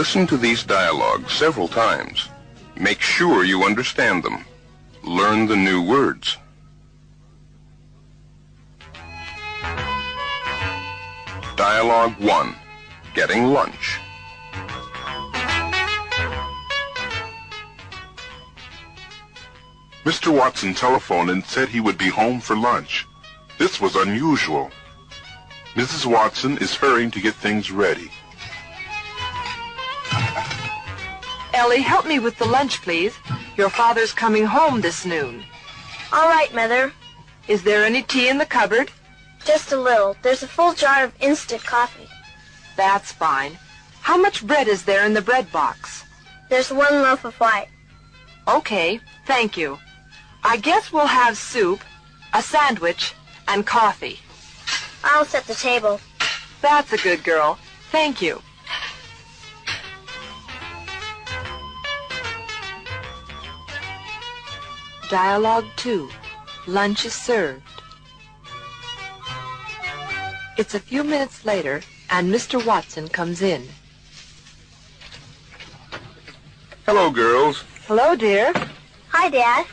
Listen to these dialogues several times. Make sure you understand them. Learn the new words. Dialogue 1. Getting lunch. Mr. Watson telephoned and said he would be home for lunch. This was unusual. Mrs. Watson is hurrying to get things ready. Ellie, help me with the lunch, please. Your father's coming home this noon. All right, Mother. Is there any tea in the cupboard? Just a little. There's a full jar of instant coffee. That's fine. How much bread is there in the bread box? There's one loaf of white. Okay, thank you. I guess we'll have soup, a sandwich, and coffee. I'll set the table. That's a good girl. Thank you. Dialogue 2. Lunch is served. It's a few minutes later, and Mr. Watson comes in. Hello, girls. Hello, dear. Hi, Dad.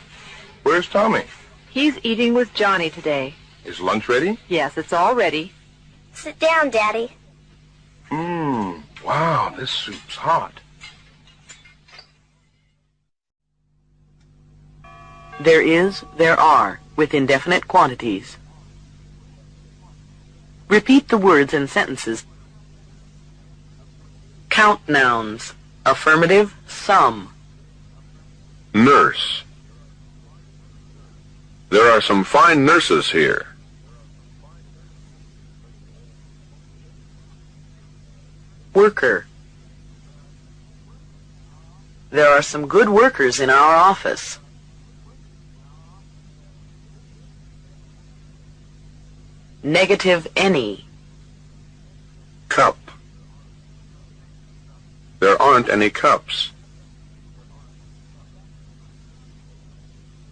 Where's Tommy? He's eating with Johnny today. Is lunch ready? Yes, it's all ready. Sit down, Daddy. Wow, this soup's hot. There is, there are, with indefinite quantities. Repeat the words and sentences. Count nouns. Affirmative, some. Nurse. There are some fine nurses here. Worker. There are some good workers in our office. Negative any. Cup. There aren't any cups.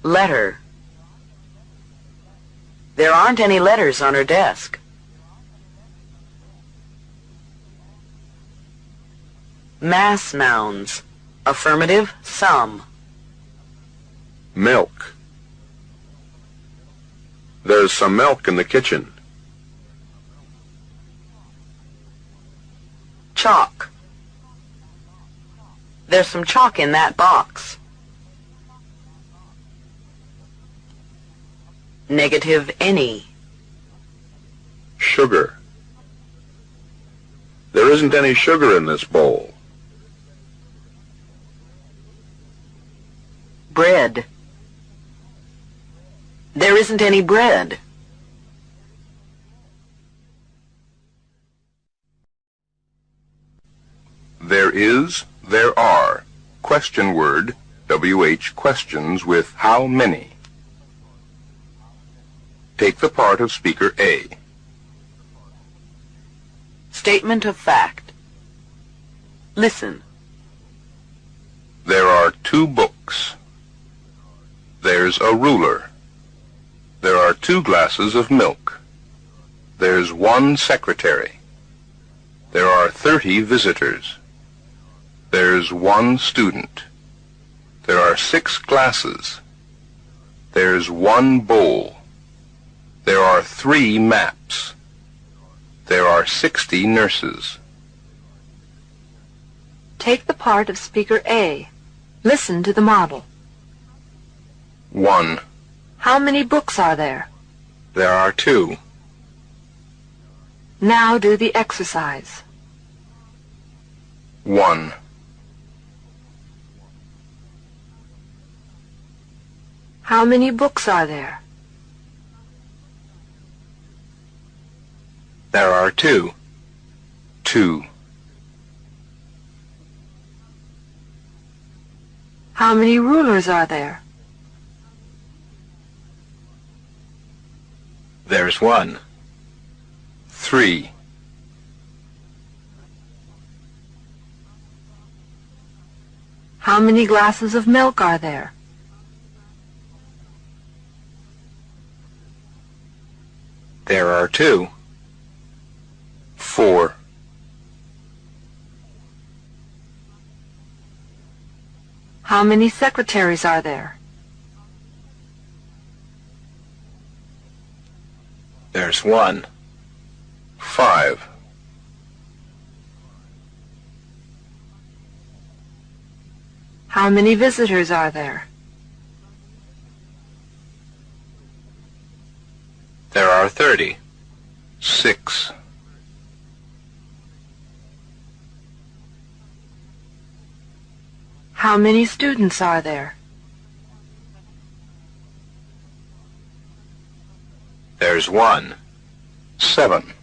Letter. There aren't any letters on her desk. Mass nouns. Affirmative, some. Milk. There's some milk in the kitchen. Chalk. There's some chalk in that box. Negative any. Sugar. There isn't any sugar in this bowl. Bread. There isn't any bread. There is, there are. Question word, WH questions with how many. Take the part of speaker A. Statement of fact. Listen. There are 2 books. There's a ruler. There are 2 glasses of milk. There's 1 secretary. There are 30 visitors. There's 1 student. There are 6 glasses. There's 1 bowl. There are 3 maps. There are 60 nurses. Take the part of speaker A. Listen to the model. 1. How many books are there? There are 2. Now do the exercise. 1. How many books are there? There are 2. 2. How many rulers are there? There's 1. 3. How many glasses of milk are there? There are 2. 4. How many secretaries are there? There's 1. 5. How many visitors are there? There are 30. 6. How many students are there? There's 1. 7.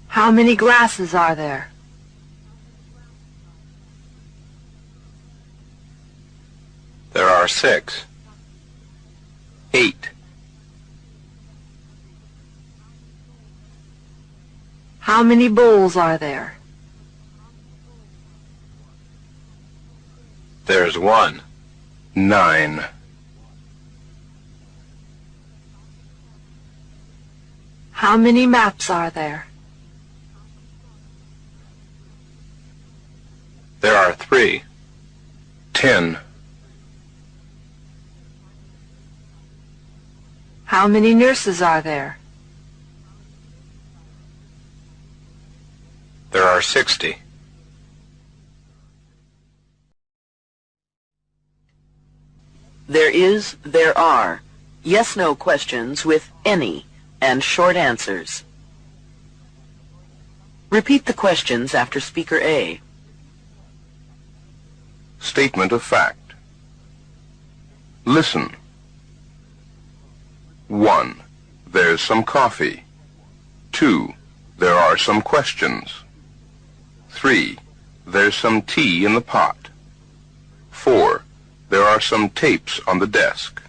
How many glasses are there? There are 6. 8. How many bowls are there? There's 1. 9. How many maps are there? There are 3. 10. How many nurses are there? There are 60. There is, there are, yes-no questions with any and short answers. Repeat the questions after speaker A. Statement of fact. Listen. 1. There's some coffee. 2. There are some questions. 3. There's some tea in the pot. 4. There are some tapes on the desk.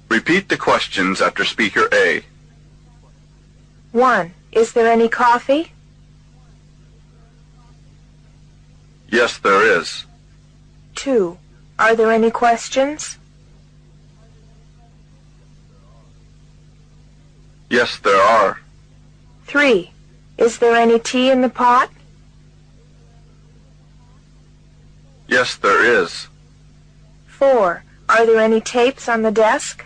Repeat the questions after speaker A. 1. Is there any coffee? Yes, there is. 2. Are there any questions? Yes, there are. 3. Is there any tea in the pot? Yes, there is. 4. Are there any tapes on the desk?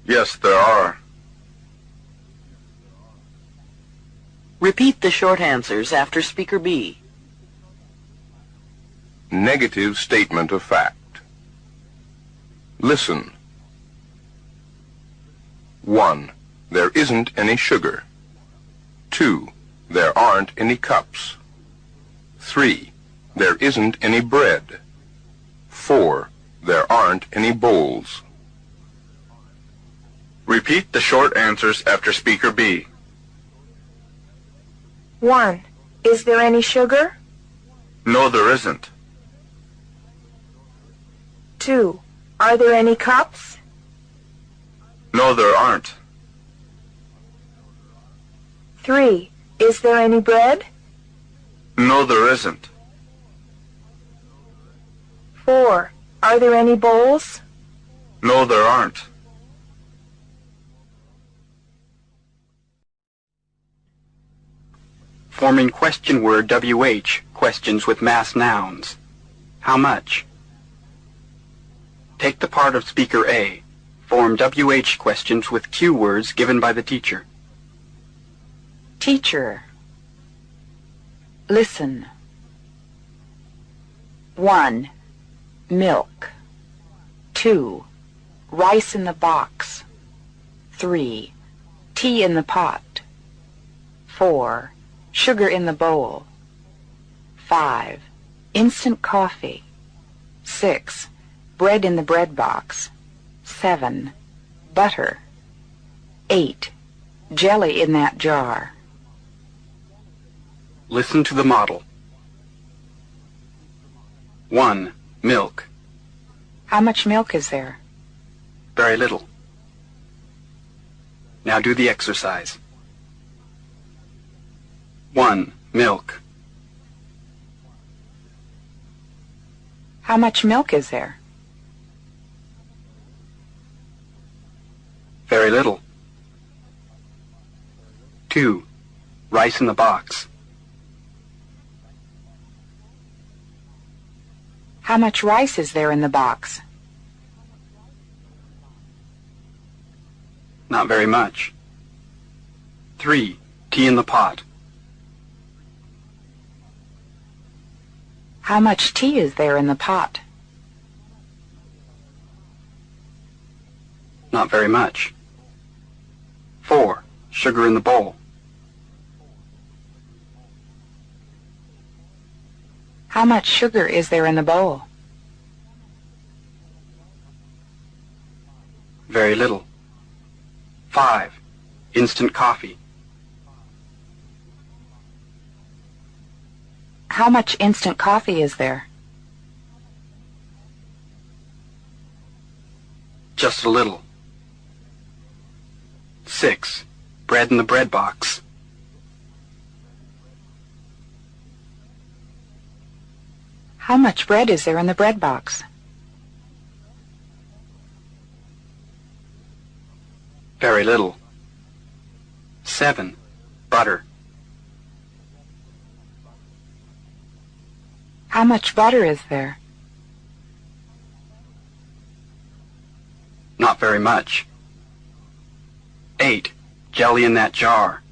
Yes, there are. Repeat the short answers after speaker B. Negative statement of fact. Listen. 1. There isn't any sugar. 2. There aren't any cups. 3. There isn't any bread. 4. There aren't any bowls. Repeat the short answers after speaker B. 1. Is there any sugar? No, there isn't. 2. Are there any cups? No, there aren't. 3. Is there any bread? No, there isn't. 4. Are there any bowls? No, there aren't. Forming question word WH, questions with mass nouns. How much? Take the part of speaker A. Form WH questions with cue words given by the teacher. Teacher. Listen. 1. Milk. 2. Rice in the box. 3. Tea in the pot. 4. Sugar in the bowl. 5. Instant coffee. 6. Bread in the bread box. 7. Butter. 8. Jelly in that jar. Listen to the model. 1. Milk. How much milk is there? Very little. Now do the exercise. 1. Milk. How much milk is there? Very little. 2. Rice in the box. How much rice is there in the box? Not very much. 3. Tea in the pot. How much tea is there in the pot? Not very much. 4. Sugar in the bowl. How much sugar is there in the bowl? Very little. 5. Instant coffee. How much instant coffee is there? Just a little. 6. Bread in the bread box. How much bread is there in the bread box? Very little. 7. Butter. How much butter is there? Not very much. 8. Jelly in that jar.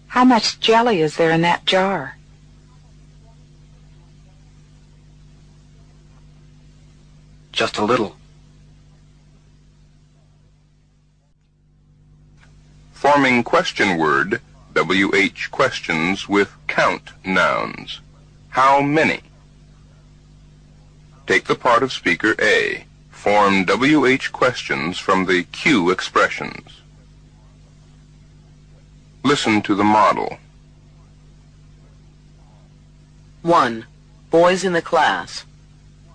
How much jelly is there in that jar? Just a little. Forming question word WH questions with count nouns. How many? Take the part of speaker A. Form WH questions from the Q expressions. Listen to the model. 1. Boys in the class.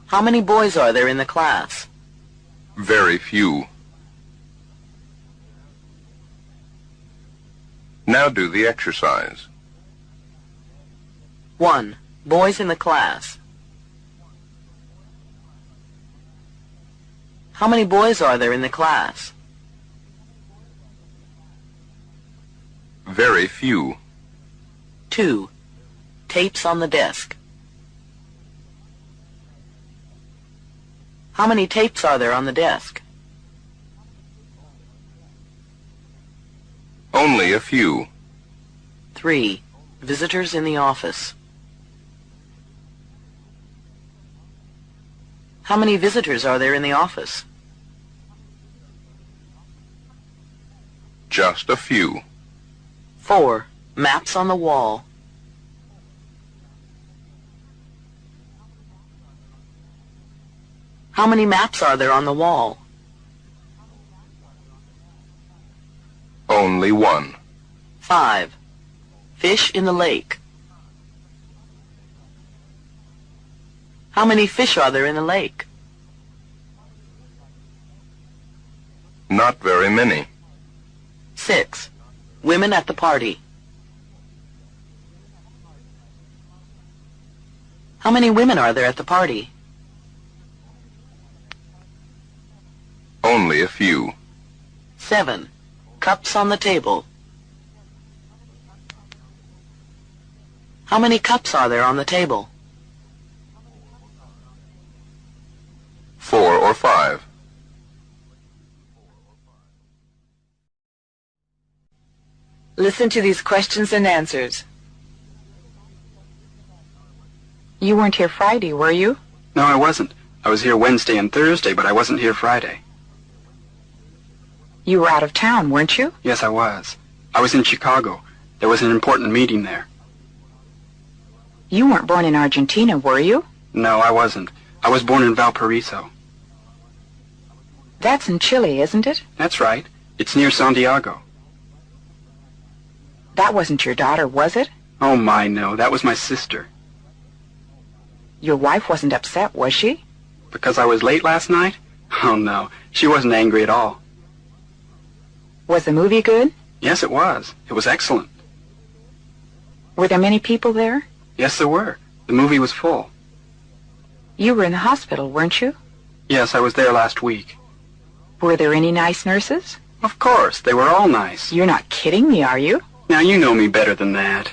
How many boys are there in the class? Very few. Now do the exercise. 1. Boys in the class. How many boys are there in the class? Very few. 2. Tapes on the desk. How many tapes are there on the desk? Only a few. 3. Visitors in the office. How many visitors are there in the office? Just a few. 4. Maps on the wall. How many maps are there on the wall? Only one. 5. Fish in the lake. How many fish are there in the lake? Not very many. 6. Women at the party. How many women are there at the party? Only a few. 7. Cups on the table. How many cups are there on the table? 4 or 5. Listen to these questions and answers. You weren't here Friday, were you? No, I wasn't. I was here Wednesday and Thursday, but I wasn't here Friday. You were out of town, weren't you? Yes, I was. I was in Chicago. There was an important meeting there. You weren't born in Argentina, were you? No, I wasn't. I was born in Valparaiso. That's in Chile, isn't it? That's right. It's near Santiago. That wasn't your daughter, was it? Oh, my, no. That was my sister. Your wife wasn't upset, was she? Because I was late last night? Oh, no. She wasn't angry at all. Was the movie good? Yes, it was. It was excellent. Were there many people there? Yes, there were. The movie was full. You were in the hospital, weren't you? Yes, I was there last week. Were there any nice nurses? Of course, they were all nice. You're not kidding me, are you? Now you know me better than that.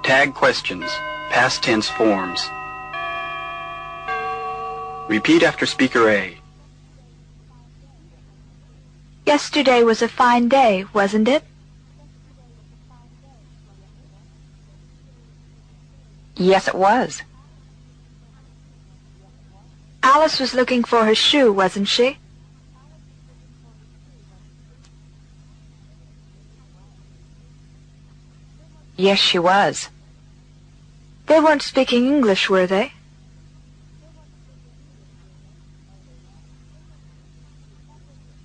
Tag questions. Past tense forms. Repeat after speaker A. Yesterday was a fine day, wasn't it? Yes, it was. Alice was looking for her shoe, wasn't she? Yes, she was. They weren't speaking English, were they?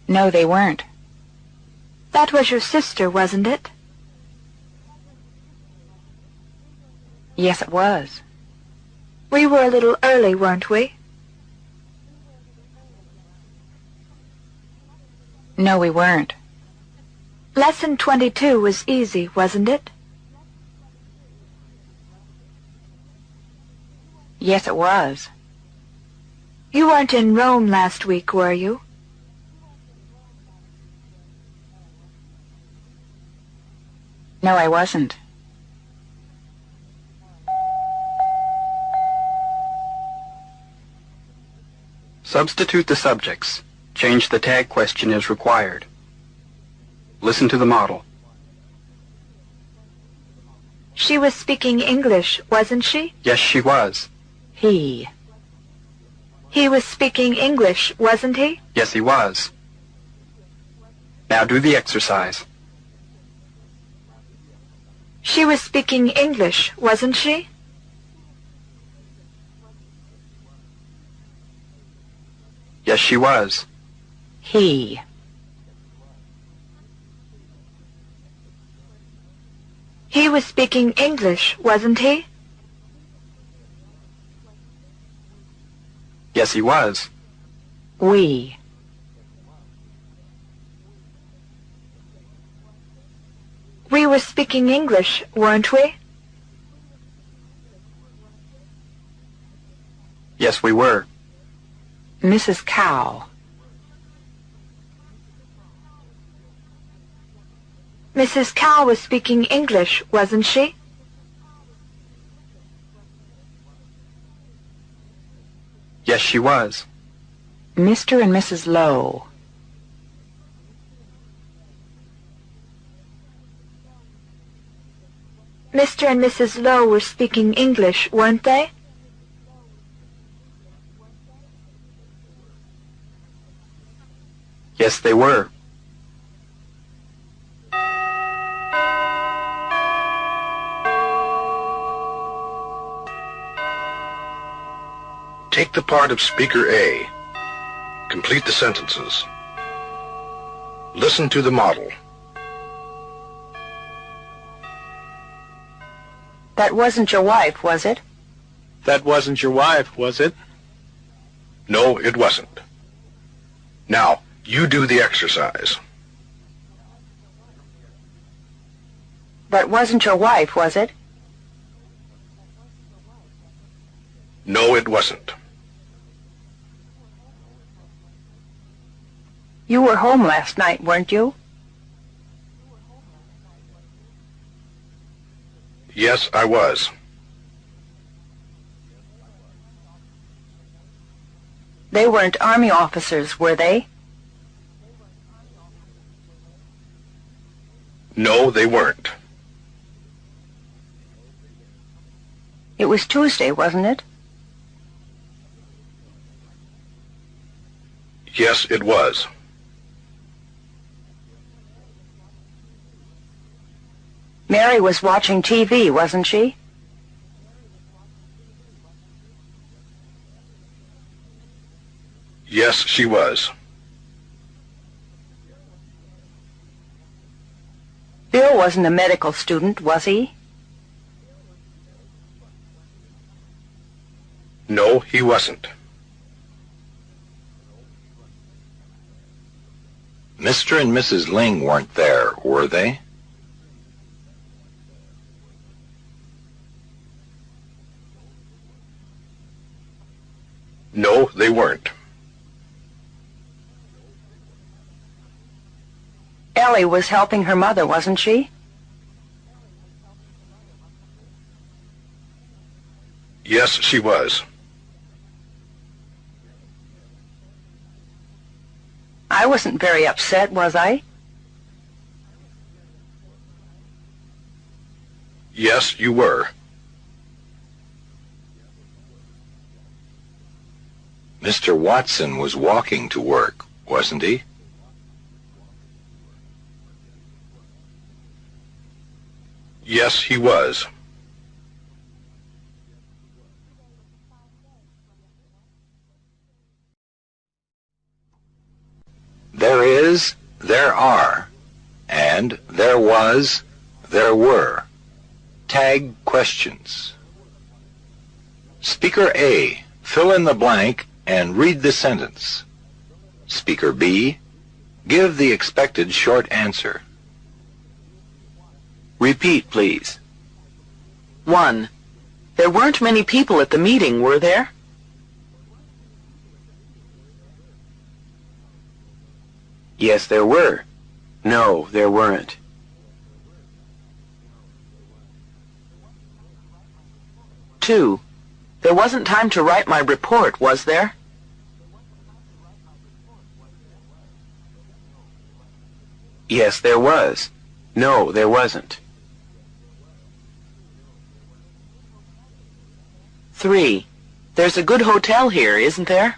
No, they weren't. That was your sister, wasn't it? Yes, it was. We were a little early, weren't we? No, we weren't. Lesson 22 was easy, wasn't it? Yes, it was. You weren't in Rome last week, were you? No, I wasn't. Substitute the subjects. Change the tag question as required. Listen to the model. She was speaking English, wasn't she? Yes, she was. He. He was speaking English, wasn't he? Yes, he was. Now do the exercise. She was speaking English, wasn't she? Yes, she was. He. He was speaking English, wasn't he? Yes, he was. We. We were speaking English, weren't we? Yes, we were. Mrs. Cow. Mrs. Cow was speaking English, wasn't she? Yes, she was. Mr. and Mrs. Lowe. Mr. and Mrs. Lowe were speaking English, weren't they? Yes, they were. Take the part of speaker A. Complete the sentences. Listen to the model. That wasn't your wife, was it? That wasn't your wife, was it? No, it wasn't. Now, you do the exercise. That wasn't your wife, was it? No, it wasn't. You were home last night, weren't you? Yes, I was. They weren't Army officers, were they? No, they weren't. It was Tuesday, wasn't it? Yes, it was. Mary was watching TV, wasn't she? Yes, she was. Bill wasn't a medical student, was he? No, he wasn't. Mr. and Mrs. Ling weren't there, were they? No, they weren't. Ellie was helping her mother, wasn't she? Yes, she was. I wasn't very upset, was I? Yes, you were. Mr. Watson was walking to work, wasn't he? Yes, he was. There is, there are, and there was, there were. Tag questions. Speaker A, fill in the blank and read the sentence. Speaker B, give the expected short answer. Repeat, please. 1. There weren't many people at the meeting, were there? Yes, there were. No, there weren't. 2. There wasn't time to write my report, was there? Yes, there was. No, there wasn't. 3. There's a good hotel here, isn't there?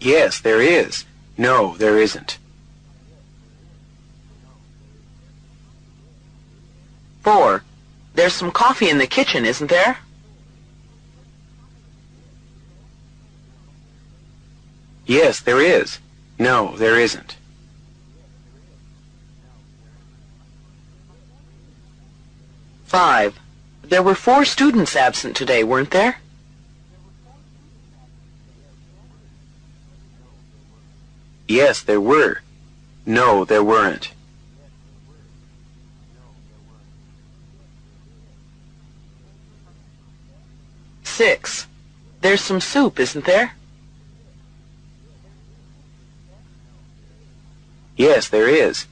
Yes, there is. No, there isn't. 4. There's some coffee in the kitchen, isn't there? Yes, there is. No, there isn't. 5. There were 4 students absent today, weren't there? Yes, there were. No, there weren't. 6. There's some soup, isn't there? Yes, there is.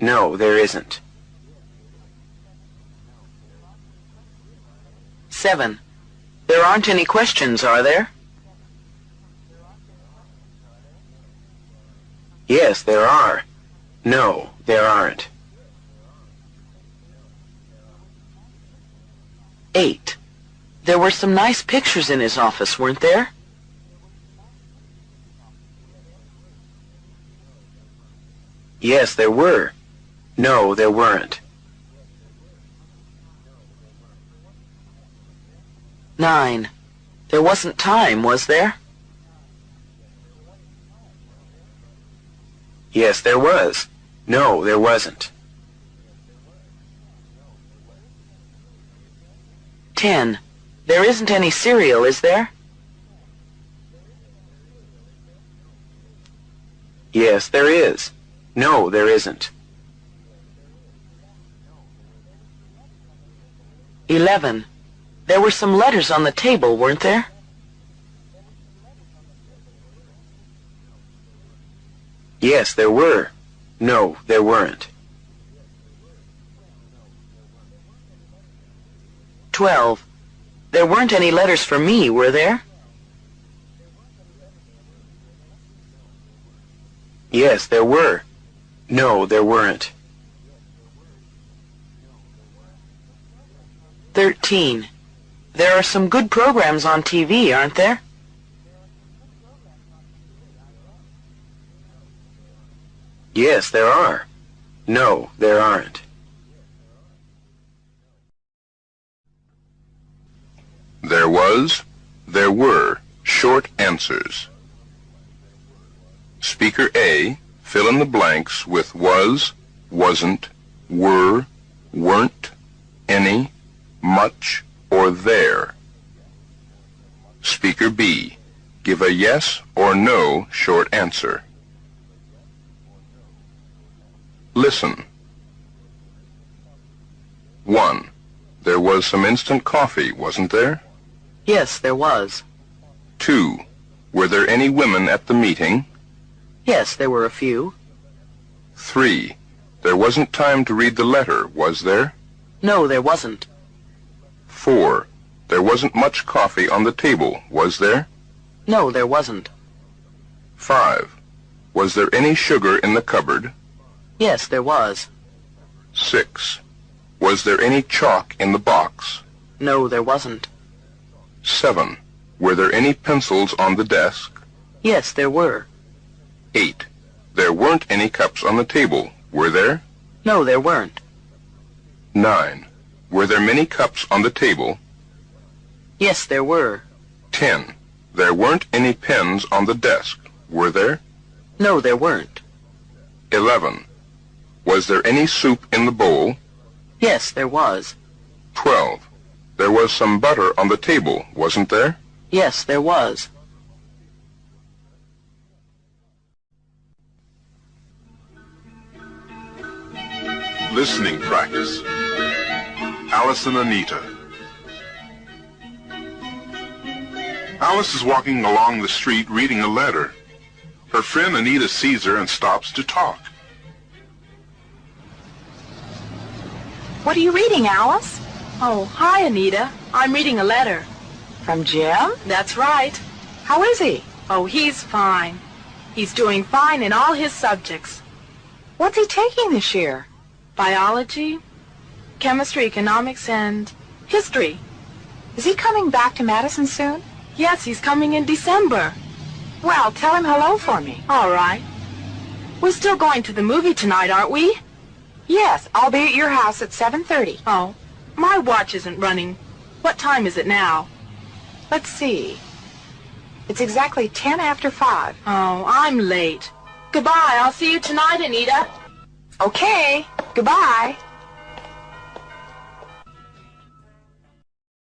No, there isn't. 7. There aren't any questions, are there? Yes, there are. No, there aren't. 8. There were some nice pictures in his office, weren't there? Yes, there were. No, there weren't. 9. There wasn't time, was there? Yes, there was. No, there wasn't. 10. There isn't any cereal, is there? Yes, there is. No, there isn't. 11. There were some letters on the table, weren't there? Yes, there were. No, there weren't. 12. There weren't any letters for me, were there? Yes, there were. No, there weren't. 13. There are some good programs on TV, aren't there? Yes, there are. No, there aren't. There was, there were short answers. Speaker A, fill in the blanks with was, wasn't, were, weren't, any, much, or there. Speaker B, give a yes or no short answer. Listen. 1. There was some instant coffee, wasn't there? Yes, there was. 2. Were there any women at the meeting? Yes, there were a few. 3. There wasn't time to read the letter, was there? No, there wasn't. 4. There wasn't much coffee on the table, was there? No, there wasn't. 5. Was there any sugar in the cupboard? Yes, there was. 6. Was there any chalk in the box? No, there wasn't. 7. Were there any pencils on the desk? Yes, there were. 8. There weren't any cups on the table, were there? No, there weren't. 9. Were there many cups on the table? Yes, there were. 10. There weren't any pens on the desk, were there? No, there weren't. 11. Was there any soup in the bowl? Yes, there was. 12. There was some butter on the table, wasn't there? Yes, there was. Listening practice. Alice and Anita. Alice is walking along the street reading a letter. Her friend Anita sees her and stops to talk. What are you reading, Alice? Oh, hi, Anita. I'm reading a letter. From Jim? That's right. How is he? Oh, he's fine. He's doing fine in all his subjects. What's he taking this year? Biology, chemistry, economics, and history. Is he coming back to Madison soon? Yes, he's coming in December. Well, tell him hello for me. All right. We're still going to the movie tonight, aren't we? Yes, I'll be at your house at 7:30. Oh, my watch isn't running. What time is it now? Let's see. It's exactly 10 after 5. Oh, I'm late. Goodbye. I'll see you tonight, Anita. Okay. Goodbye.